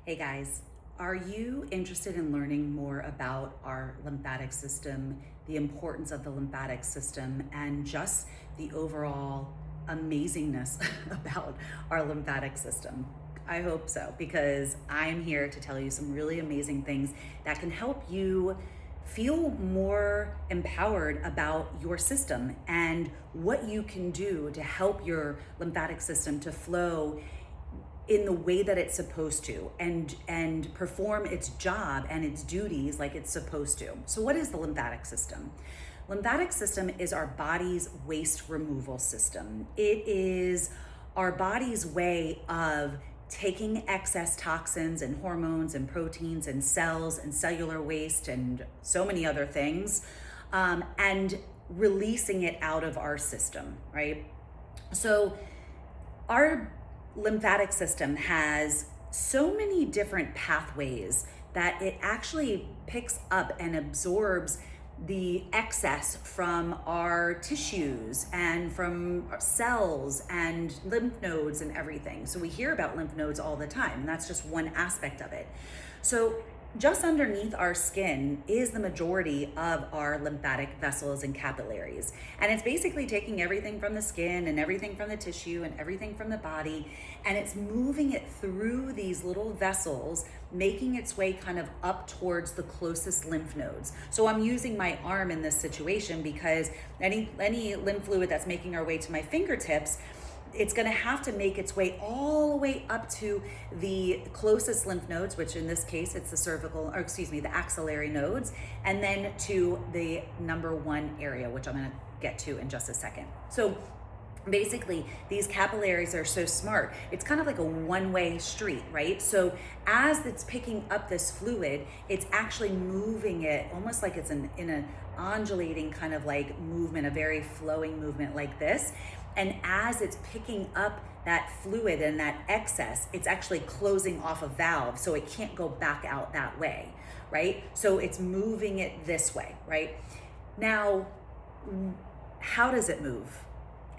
Hey guys, are you interested in learning more about our lymphatic system, the importance of the lymphatic system, and just the overall amazingness about our lymphatic system? I hope so, because I'm here to tell you some really amazing things that can help you feel more empowered about your system and what you can do to help your lymphatic system to flow in the way that it's supposed to and perform its job and its duties like it's supposed to. So what is the lymphatic system? Lymphatic system is our body's waste removal system. It is our body's way of taking excess toxins and hormones and proteins and cells and cellular waste and so many other things, and releasing it out of our system, right? So our lymphatic system has so many different pathways that it actually picks up and absorbs the excess from our tissues and from our cells and lymph nodes and everything. So we hear about lymph nodes all the time, and that's just one aspect of it. So just underneath our skin is the majority of our lymphatic vessels and capillaries. And it's basically taking everything from the skin and everything from the tissue and everything from the body, and it's moving it through these little vessels, making its way kind of up towards the closest lymph nodes. So I'm using my arm in this situation because any lymph fluid that's making our way to my fingertips, it's going to have to make its way all the way up to the closest lymph nodes, which in this case, it's the axillary nodes, and then to the number one area, which I'm going to get to in just a second. So basically, these capillaries are so smart. It's kind of like a one-way street, right? So as it's picking up this fluid, it's actually moving it almost like it's in an undulating kind of like movement, a very flowing movement like this. And as it's picking up that fluid and that excess, it's actually closing off a valve so it can't go back out that way, right? So it's moving it this way, right? Now, how does it move?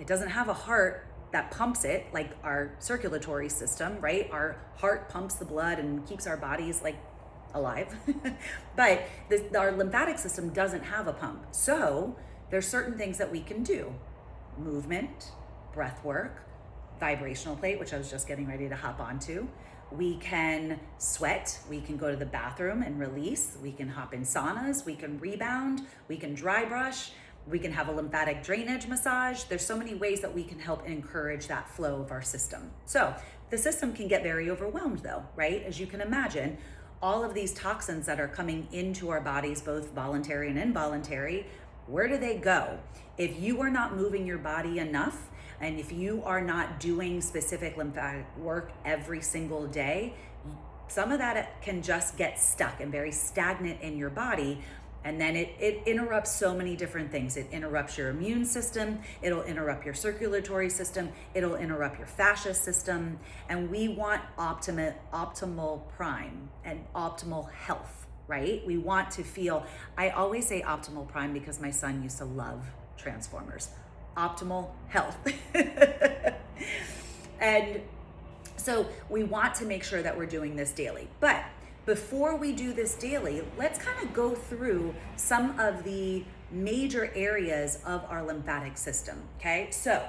It doesn't have a heart that pumps it like our circulatory system, right? Our heart pumps the blood and keeps our bodies like alive. But our lymphatic system doesn't have a pump. So there's certain things that we can do. Movement, breath work, vibrational plate, which I was just getting ready to hop onto. We can sweat, we can go to the bathroom and release, we can hop in saunas, we can rebound, we can dry brush, we can have a lymphatic drainage massage. There's so many ways that we can help encourage that flow of our system. So the system can get very overwhelmed though, right? As you can imagine, all of these toxins that are coming into our bodies, both voluntary and involuntary, where do they go? If you are not moving your body enough, and if you are not doing specific lymphatic work every single day, some of that can just get stuck and very stagnant in your body. And then it interrupts so many different things. It interrupts your immune system, it'll interrupt your circulatory system, it'll interrupt your fascious system. And we want optimal prime and optimal health, right? We want to feel, I always say optimal prime because my son used to love Transformers. Optimal health. And so we want to make sure that we're doing this daily. But before we do this daily, let's kind of go through some of the major areas of our lymphatic system, okay? So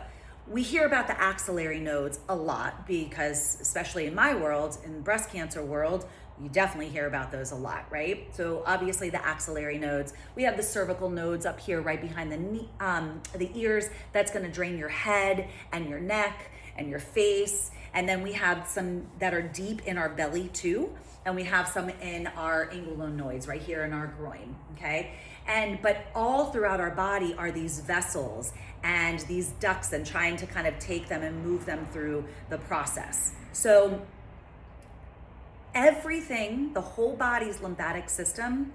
we hear about the axillary nodes a lot because, especially in my world, in the breast cancer world, you definitely hear about those a lot, right? So obviously the axillary nodes, we have the cervical nodes up here right behind the ears. That's gonna drain your head and your neck and your face. And then we have some that are deep in our belly too. And we have some in our inguinaloids right here in our groin, okay? But all throughout our body are these vessels and these ducts and trying to kind of take them and move them through the process. So everything, the whole body's lymphatic system,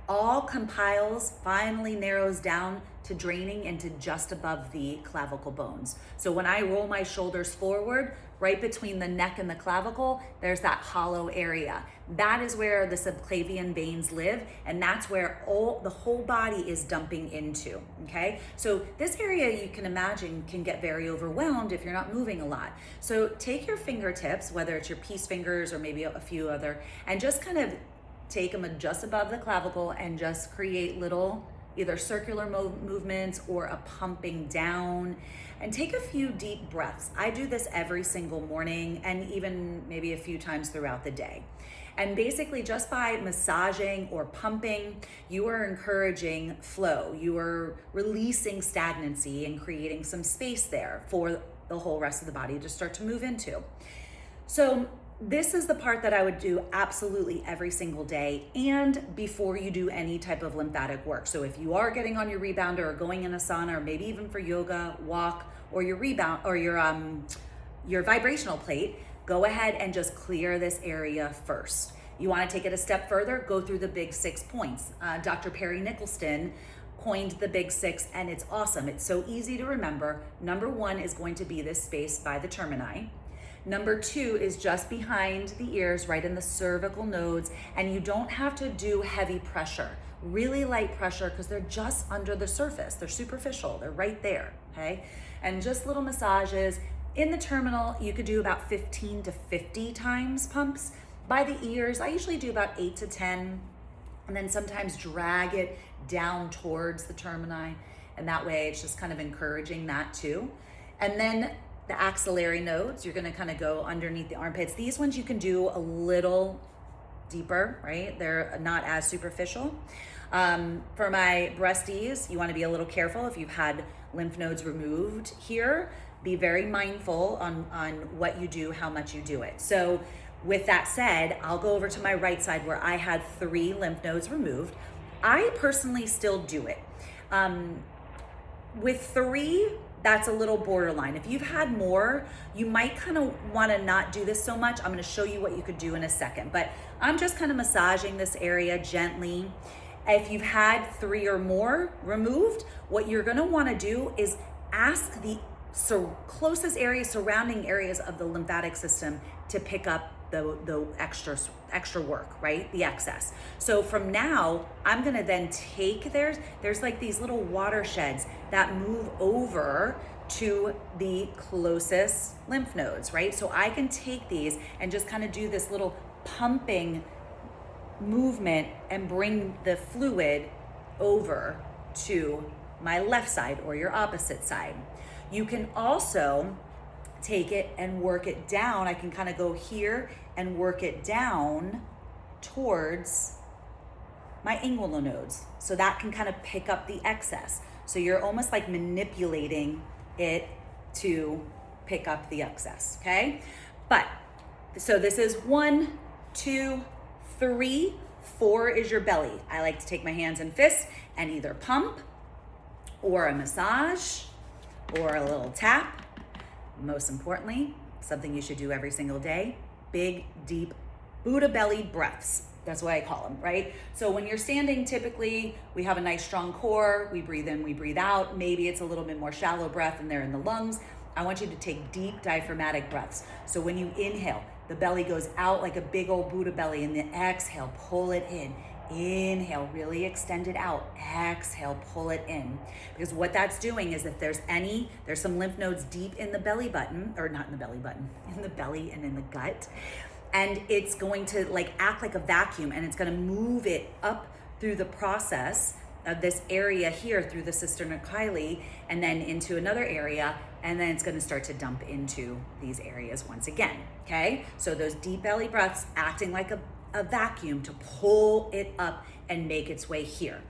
all compiles, finally narrows down to draining into just above the clavicle bones. So when I roll my shoulders forward, right between the neck and the clavicle, there's that hollow area. That is where the subclavian veins live, and that's where the whole body is dumping into, okay? So this area, you can imagine, can get very overwhelmed if you're not moving a lot. So take your fingertips, whether it's your peace fingers or maybe a few other, and just kind of take them just above the clavicle and just create little either circular movements or a pumping down, and take a few deep breaths. I do this every single morning and even maybe a few times throughout the day. And basically just by massaging or pumping, you are encouraging flow. You are releasing stagnancy and creating some space there for the whole rest of the body to start to move into. So this is the part that I would do absolutely every single day and before you do any type of lymphatic work. So if you are getting on your rebounder or going in a sauna or maybe even for yoga, walk, or your rebound or your vibrational plate, go ahead and just clear this area first. You want to take it a step further, go through the big 6 points. Dr. Nicholson coined the big 6 and it's awesome. It's so easy to remember. Number 1 is going to be this space by the termini. Number 2 is just behind the ears, right in the cervical nodes, and you don't have to do heavy pressure, really light pressure, because they're just under the surface. They're superficial, they're right there, okay? And just little massages. In the terminal, you could do about 15 to 50 times pumps. By the ears, I usually do about 8 to 10, and then sometimes drag it down towards the termini, and that way it's just kind of encouraging that too. And then the axillary nodes, you're gonna kind of go underneath the armpits. These ones you can do a little deeper, right? They're not as superficial. For my breasties, you wanna be a little careful if you've had lymph nodes removed here. Be very mindful on what you do, how much you do it. So with that said, I'll go over to my right side where I had 3 lymph nodes removed. I personally still do it. With 3, that's a little borderline. If you've had more, you might kind of want to not do this so much. I'm going to show you what you could do in a second, but I'm just kind of massaging this area gently. If you've had 3 or more removed, what you're going to want to do is ask the closest areas, surrounding areas of the lymphatic system to pick up the extra work, right? The excess. So from now, I'm gonna then take there's like these little watersheds that move over to the closest lymph nodes, right? So I can take these and just kind of do this little pumping movement and bring the fluid over to my left side or your opposite side. You can also take it and work it down. I can kind of go here and work it down towards my inguinal nodes. So that can kind of pick up the excess. So you're almost like manipulating it to pick up the excess, okay? But, so this is 1, 2, 3, 4 is your belly. I like to take my hands and fists and either pump or a massage or a little tap. Most importantly, something you should do every single day, big, deep, Buddha belly breaths. That's what I call them, right? So when you're standing, typically we have a nice strong core, we breathe in, we breathe out. Maybe it's a little bit more shallow breath and they're in the lungs. I want you to take deep diaphragmatic breaths. So when you inhale, the belly goes out like a big old Buddha belly, and then exhale, pull it in. Inhale, really extend it out. Exhale, pull it in. Because what that's doing is if there's some lymph nodes deep in the belly button, or not in the belly button, in the belly and in the gut. And it's going to like act like a vacuum, and it's going to move it up through the process of this area here through the cisternochyle and then into another area, and then it's going to start to dump into these areas once again, okay? So those deep belly breaths acting like a vacuum to pull it up and make its way here.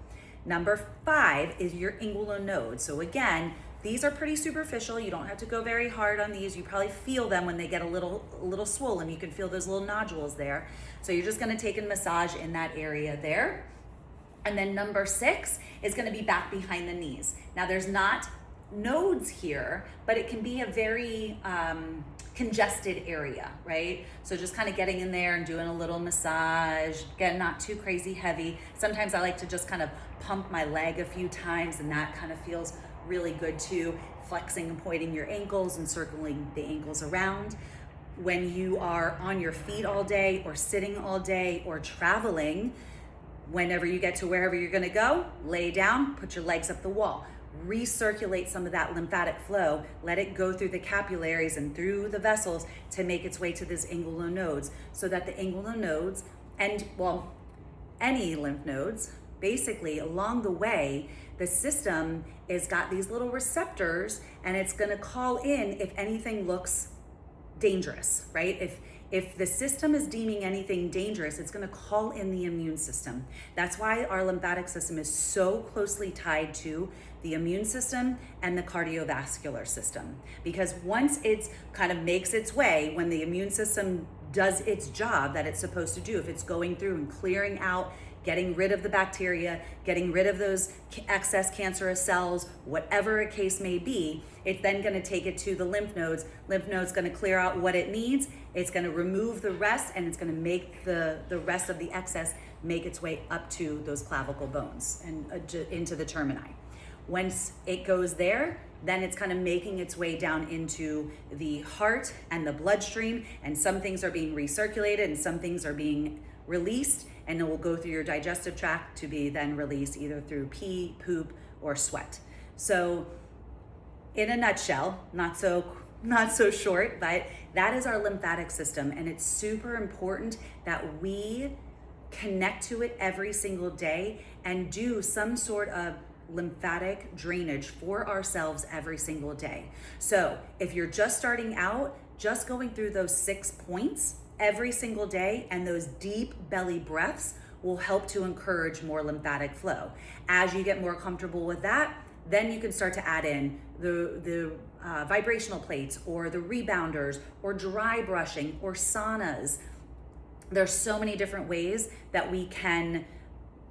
Number 5 is your inguinal node. So again, these are pretty superficial. You don't have to go very hard on these. You probably feel them when they get a little swollen. You can feel those little nodules there. So you're just gonna take and massage in that area there. And then number 6 is gonna be back behind the knees. Now there's not nodes here, but it can be a very congested area, right? So just kind of getting in there and doing a little massage, again, not too crazy heavy. Sometimes I like to just kind of pump my leg a few times, and that kind of feels really good too. Flexing and pointing your ankles and circling the ankles around. When you are on your feet all day or sitting all day or traveling, whenever you get to wherever you're gonna go, lay down, put your legs up the wall. Recirculate some of that lymphatic flow, let it go through the capillaries and through the vessels to make its way to these angular nodes, so that the angular nodes and, well, any lymph nodes, basically along the way, the system is got these little receptors, and it's gonna call in if anything looks dangerous, right? If the system is deeming anything dangerous, it's going to call in the immune system. That's why our lymphatic system is so closely tied to the immune system and the cardiovascular system. Because once it's kind of makes its way, when the immune system does its job that it's supposed to do, if it's going through and clearing out, getting rid of the bacteria, getting rid of those excess cancerous cells, whatever a case may be, it's then gonna take it to the lymph nodes. Lymph nodes gonna clear out what it needs, it's gonna remove the rest, and it's gonna make the rest of the excess make its way up to those clavicle bones and into the termini. Once it goes there, then it's kind of making its way down into the heart and the bloodstream, and some things are being recirculated and some things are being released, and it will go through your digestive tract to be then released either through pee, poop, or sweat. So in a nutshell, not so short, but that is our lymphatic system, and it's super important that we connect to it every single day and do some sort of lymphatic drainage for ourselves every single day. So if you're just starting out, just going through those 6 points every single day and those deep belly breaths will help to encourage more lymphatic flow. As you get more comfortable with that, then you can start to add in the vibrational plates or the rebounders or dry brushing or saunas. There's so many different ways that we can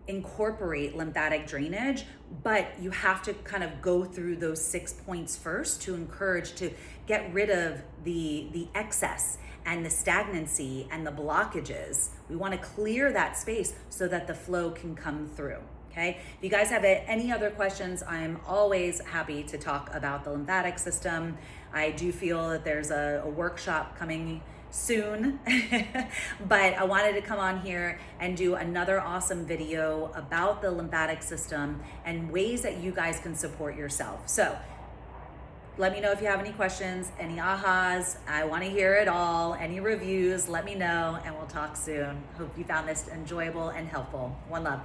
incorporate lymphatic drainage, but you have to kind of go through those 6 points first to encourage to get rid of the excess and the stagnancy and the blockages. We want to clear that space so that the flow can come through. Okay. If you guys have any other questions, I'm always happy to talk about the lymphatic system. I do feel that there's a workshop coming soon, but I wanted to come on here and do another awesome video about the lymphatic system and ways that you guys can support yourself. So let me know if you have any questions, any ahas. I want to hear it all. Any reviews, let me know, and we'll talk soon. Hope you found this enjoyable and helpful. One love.